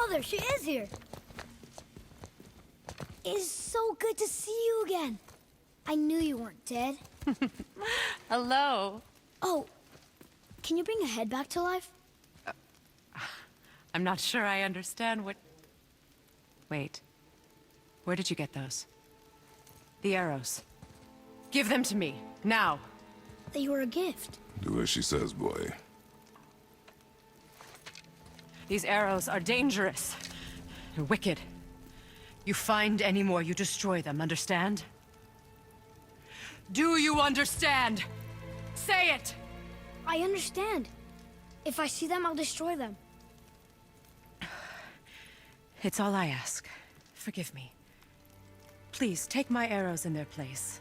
Mother, she is here. It's so good to see you again. I knew you weren't dead. Hello. Oh, can you bring a head back to life? I'm not sure I understand what... Wait. Where did you get those? The arrows. Give them to me, now. They were a gift. Do as she says, boy. These arrows are dangerous. And wicked. You find any more, you destroy them, understand? Do you understand? Say it! I understand. If I see them, I'll destroy them. It's all I ask. Forgive me. Please, take my arrows in their place.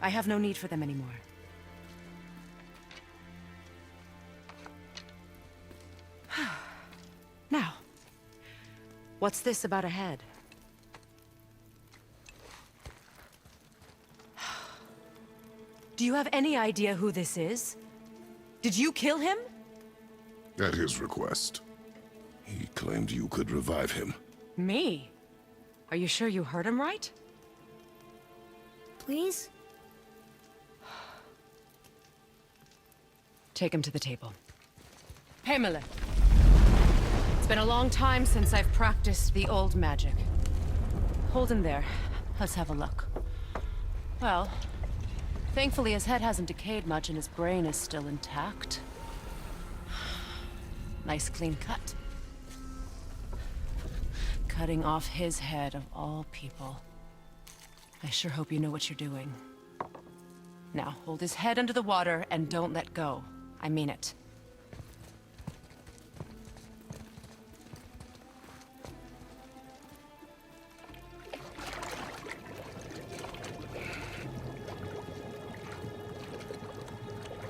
I have no need for them anymore. Now, what's this about a head? Do you have any idea who this is? Did you kill him? At his request. He claimed you could revive him. Me? Are you sure you heard him right? Please? Take him to the table. Pamela. It's been a long time since I've practiced the old magic. Hold him there. Let's have a look. Well, thankfully his head hasn't decayed much and his brain is still intact. Nice clean cut. Cutting off his head of all people. I sure hope you know what you're doing. Now, hold his head under the water and don't let go. I mean it.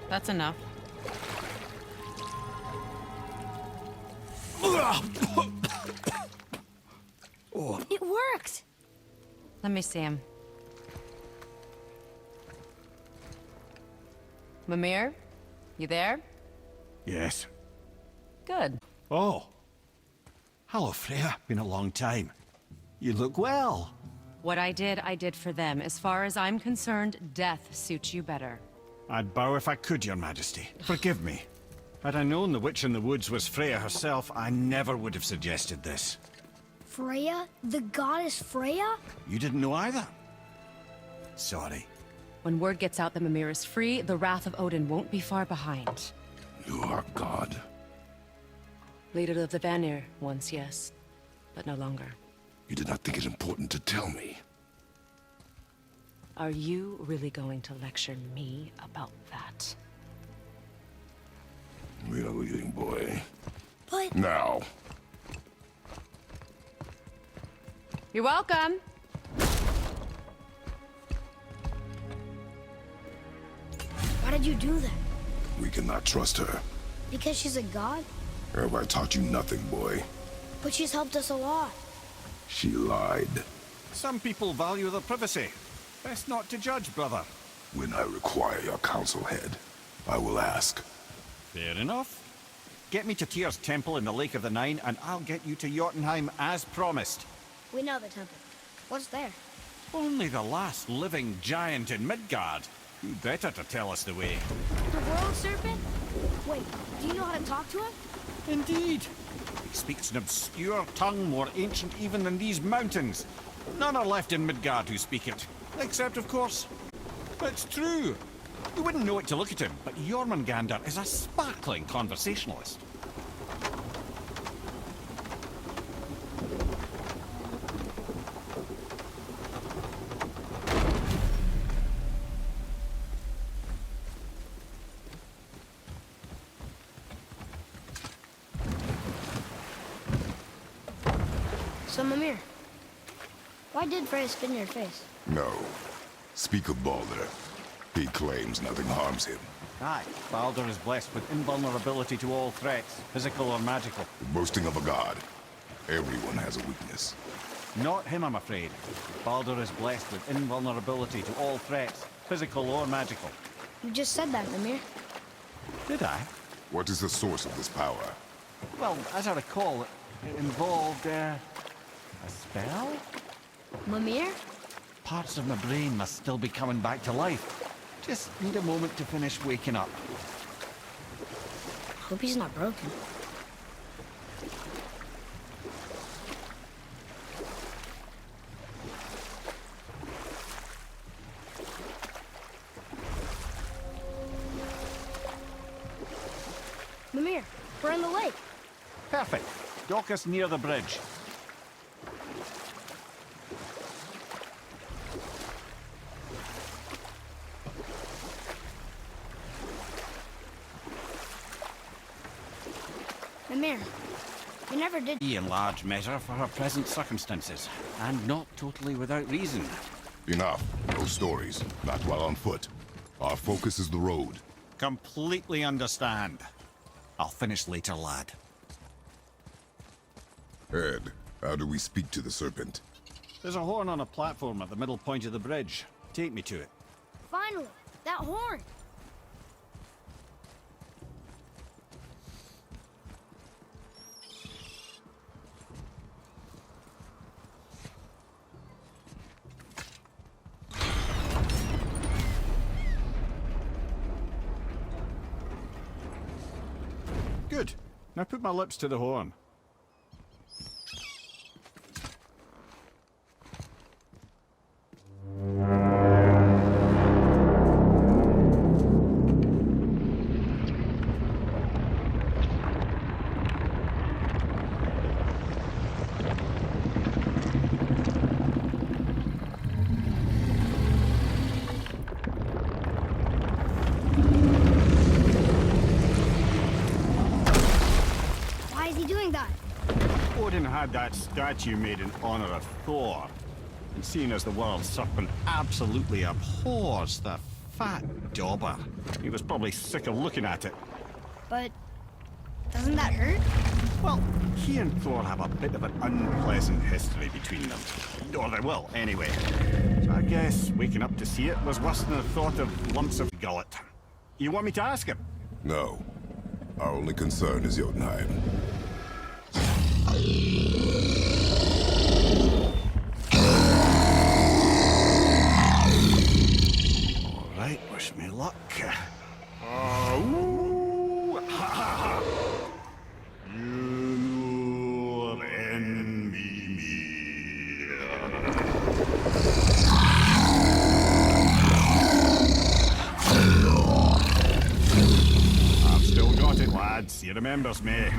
That's enough. It worked! Let me see him. Mimir? You there? Yes. Good. Oh. Hello, Freya. Been a long time. You look well. What I did for them. As far as I'm concerned, death suits you better. I'd bow if I could, Your Majesty. Forgive me. Had I known the witch in the woods was Freya herself, I never would have suggested this. Freya? The goddess Freya? You didn't know either? Sorry. When word gets out that Mimir is free, the wrath of Odin won't be far behind. You are God. Leader of the Vanir, once yes, but no longer. You did not think it important to tell me. Are you really going to lecture me about that? We are leaving, boy. But... Now. You're welcome. Why did you do that? We cannot trust her. Because she's a god? Have I taught you nothing, boy? But she's helped us a lot. She lied. Some people value their privacy. Best not to judge, brother. When I require your council head, I will ask. Fair enough. Get me to Tyr's temple in the Lake of the Nine, and I'll get you to Jotunheim as promised. We know the temple. What's there? Only the last living giant in Midgard. Who better to tell us the way? The world serpent? Wait, do you know how to talk to him? Indeed. He speaks an obscure tongue more ancient even than these mountains. None are left in Midgard who speak it. Except, of course, it's true. You wouldn't know it to look at him, but Jormungandr is a sparkling conversationalist. So, Mimir, why did Freya spit in your face? No. Speak of Baldur. He claims nothing harms him. Aye, Baldur is blessed with invulnerability to all threats, physical or magical. The boasting of a god. Everyone has a weakness. Not him, I'm afraid. Baldur is blessed with invulnerability to all threats, physical or magical. You just said that, Mimir. Did I? What is the source of this power? Well, as I recall, It involved, a spell? Mimir? Parts of my brain must still be coming back to life. Just need a moment to finish waking up. Hope he's not broken. Mimir, we're in the lake. Perfect. Dock us near the bridge. Mimir, we never did. In large measure for her present circumstances, and not totally without reason. Enough. No stories. Not while on foot. Our focus is the road. Completely understand. I'll finish later, lad. Ed, how do we speak to the serpent? There's a horn on a platform at the middle point of the bridge. Take me to it. Finally, that horn. Good. Now put my lips to the horn. Why is he doing that? Odin had that statue made in honor of Thor. And seeing as the world serpent absolutely abhors the fat dauber, he was probably sick of looking at it. But doesn't that hurt? Well, he and Thor have a bit of an unpleasant history between them. Or they will, anyway. So I guess waking up to see it was worse than the thought of lumps of gullet. You want me to ask him? No. Our only concern is Jotunheim. All right, wish me luck. Ooh, ha, ha, ha. Mimir and Mimir. I've still got it, lads. He remembers me.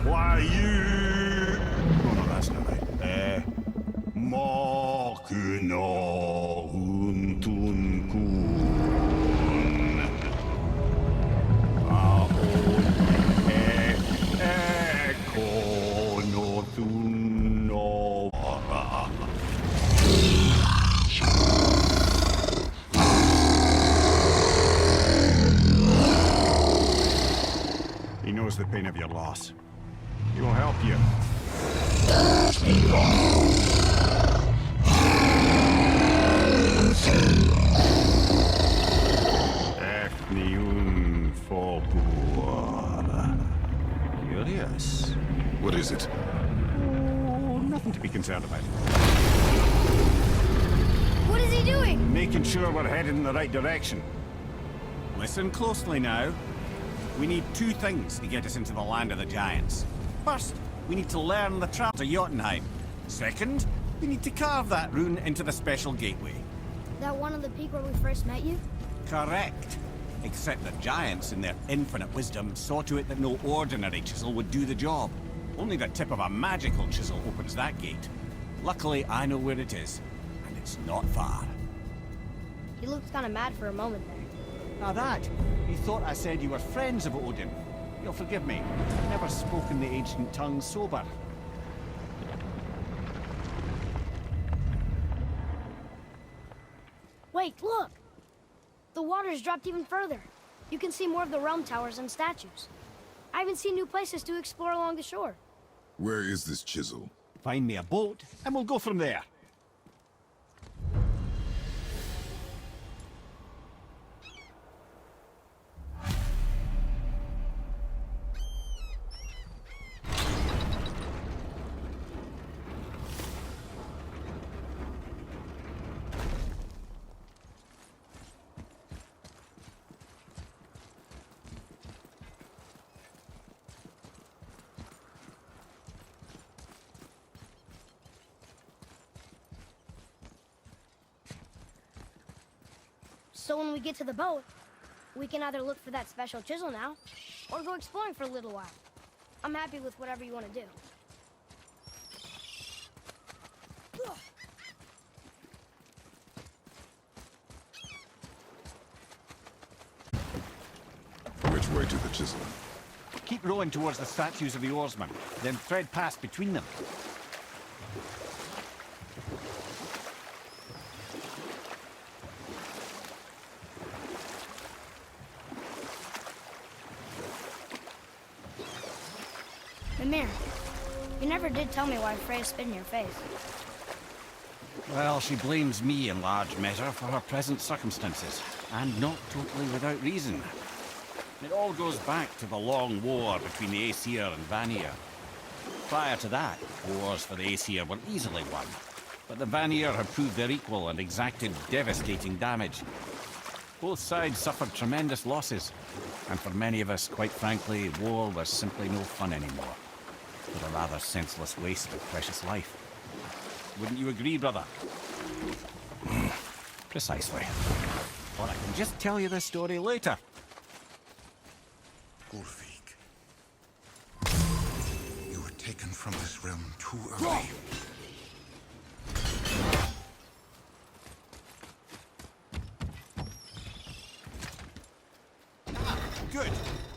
Why you? Oh no, that's not right. Makuna huntun kun. Kono tunora. He knows the pain of your loss. He will help you. Efniun Folkur. Curious. What is it? Oh, nothing to be concerned about. What is he doing? Making sure we're headed in the right direction. Listen closely now. We need two things to get us into the land of the giants. First, we need to learn the traps of Jotunheim. Second, we need to carve that rune into the special gateway. That one on the peak where we first met you? Correct. Except the giants, in their infinite wisdom, saw to it that no ordinary chisel would do the job. Only the tip of a magical chisel opens that gate. Luckily, I know where it is, and it's not far. He looked kind of mad for a moment there. Now that, you thought I said you were friends of Odin. You'll forgive me. I've never spoken the ancient tongue sober. Wait, look! The water's dropped even further. You can see more of the realm towers and statues. I even see new places to explore along the shore. Where is this chisel? Find me a boat, and we'll go from there. So when we get to the boat, we can either look for that special chisel now, or go exploring for a little while. I'm happy with whatever you want to do. Which way to the chisel? Keep rowing towards the statues of the oarsmen, then thread past between them. Mimir, you never did tell me why Freya spit in your face. Well, she blames me in large measure for her present circumstances, and not totally without reason. It all goes back to the long war between the Aesir and Vanir. Prior to that, wars for the Aesir were easily won, but the Vanir had proved their equal and exacted devastating damage. Both sides suffered tremendous losses, and for many of us, quite frankly, war was simply no fun anymore. But a rather senseless waste of precious life. Wouldn't you agree, brother? Precisely. Or I can just tell you this story later. Ulfik, you were taken from this realm too early. Good.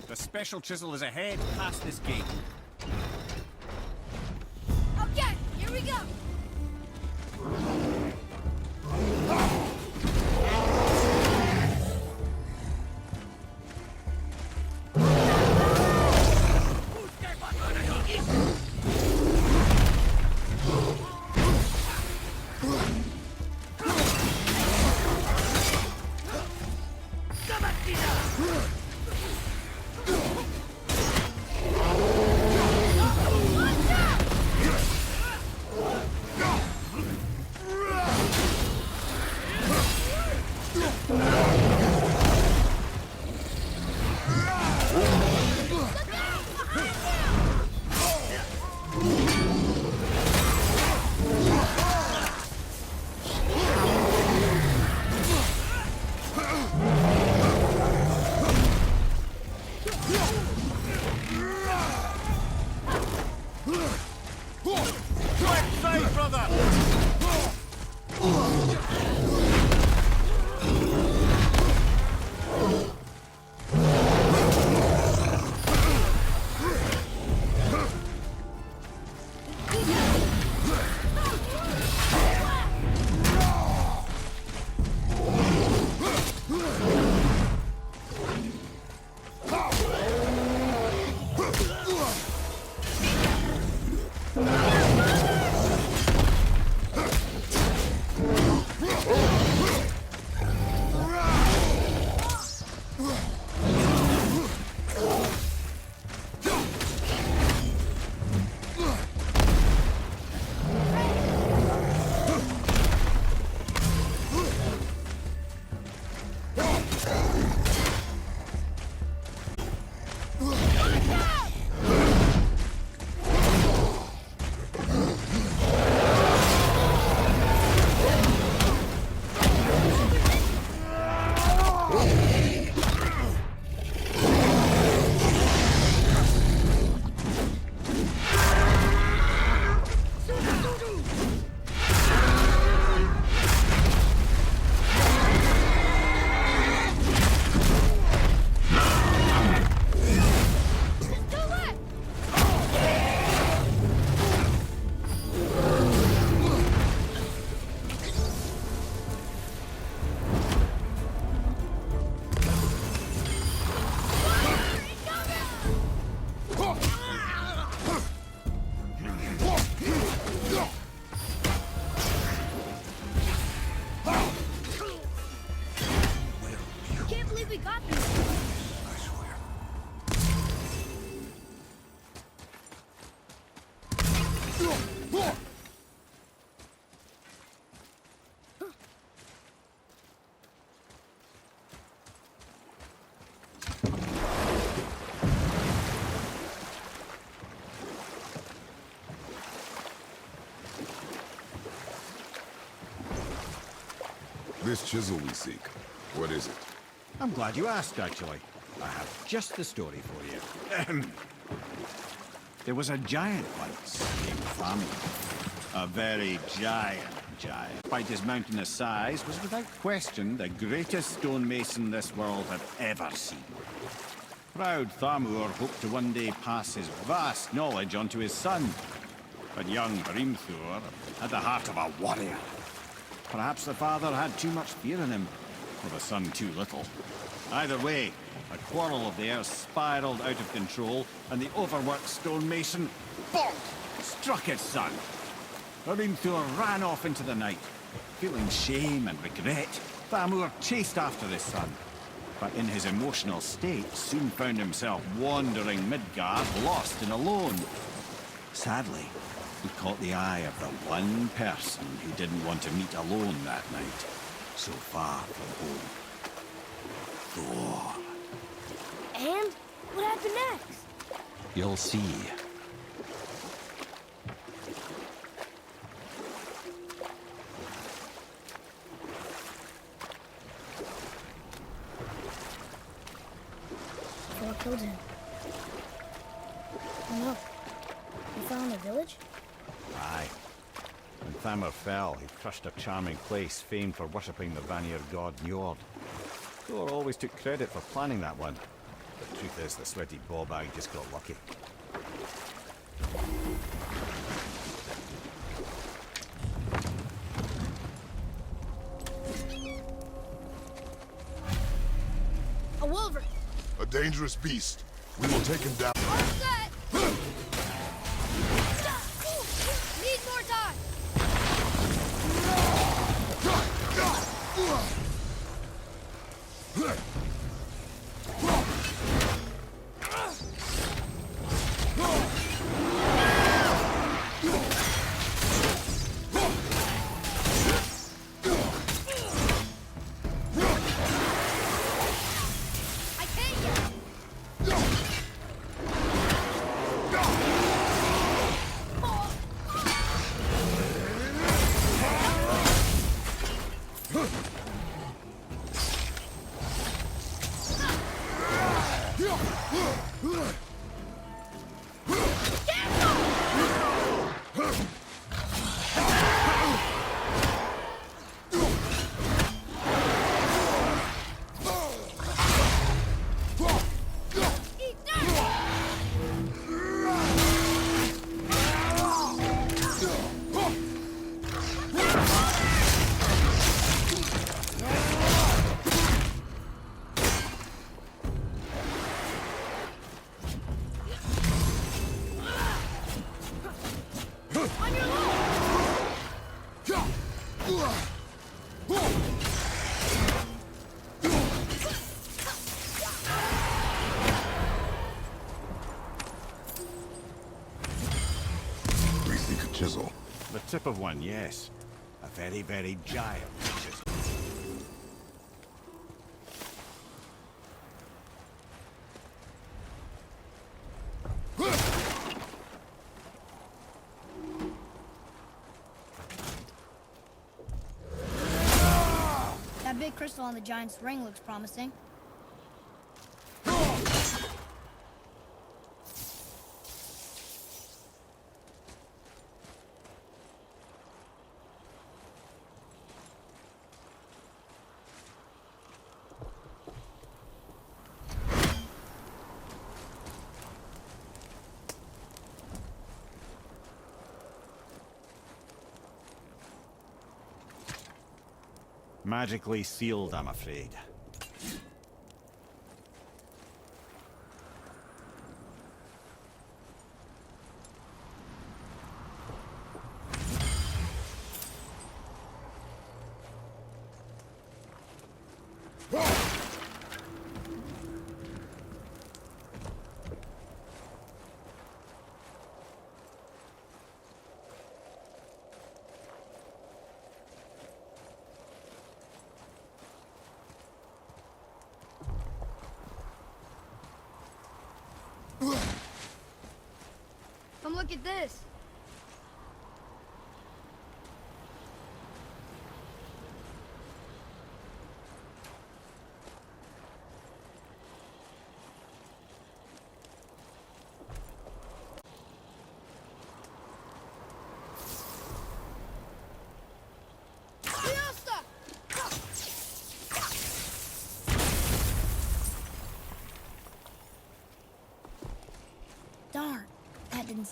The special chisel is ahead past this gate. Okay, here we go! This chisel we seek. What is it? I'm glad you asked, actually. I have just the story for you. There was a giant once named Mimir. A very giant. Despite his mountainous size, was without question the greatest stonemason this world had ever seen. Proud Thamur hoped to one day pass his vast knowledge on to his son. But young Hrimthur had the heart of a warrior. Perhaps the father had too much fear in him, or the son too little. Either way, a quarrel of theirs spiraled out of control, and the overworked stonemason, bonk, struck his son. Hrimthur ran off into the night. Feeling shame and regret, Thamur chased after his son. But in his emotional state, soon found himself wandering Midgard, lost and alone. Sadly, he caught the eye of the one person who didn't want to meet alone that night, so far from home. Thor. And what happened next? You'll see. Thor killed him. Oh no. We found the village? Aye. When Thamur fell, he crushed a charming place famed for worshipping the Vanir god Njord. Thor always took credit for planning that one. The truth is, the sweaty ballbag just got lucky. A wolverine! A dangerous beast. We will take him down. All set! Need more time! I can't yet! Eat that! On your We seek a chisel. The tip of one, yes. A very, very giant chisel. That big crystal on the giant's ring looks promising. Magically sealed, I'm afraid. Come look at this.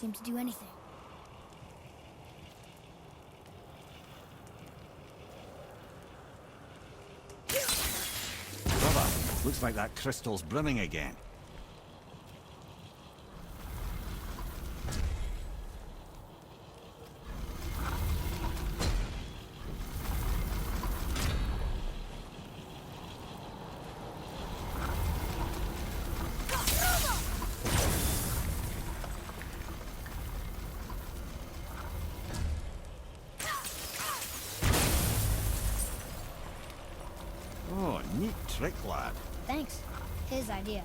seem to do anything. Brother, looks like that crystal's brimming again. Oh, neat trick, lad. Thanks. His idea.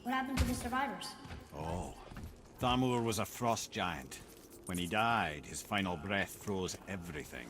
What happened to the survivors? Oh, Thamur was a frost giant. When he died, his final breath froze everything.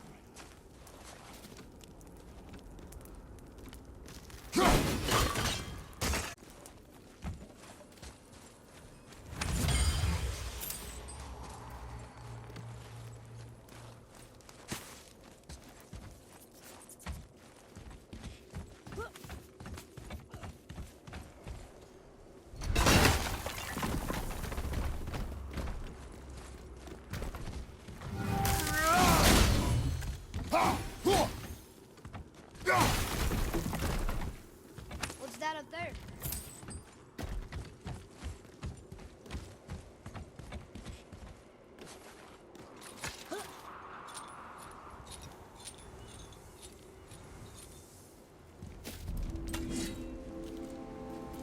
What's that up there?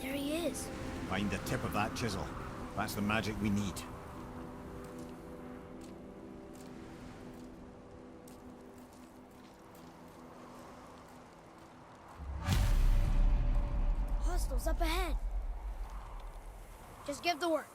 There he is. Find the tip of that chisel. That's the magic we need. Hostiles up ahead. Just give the word.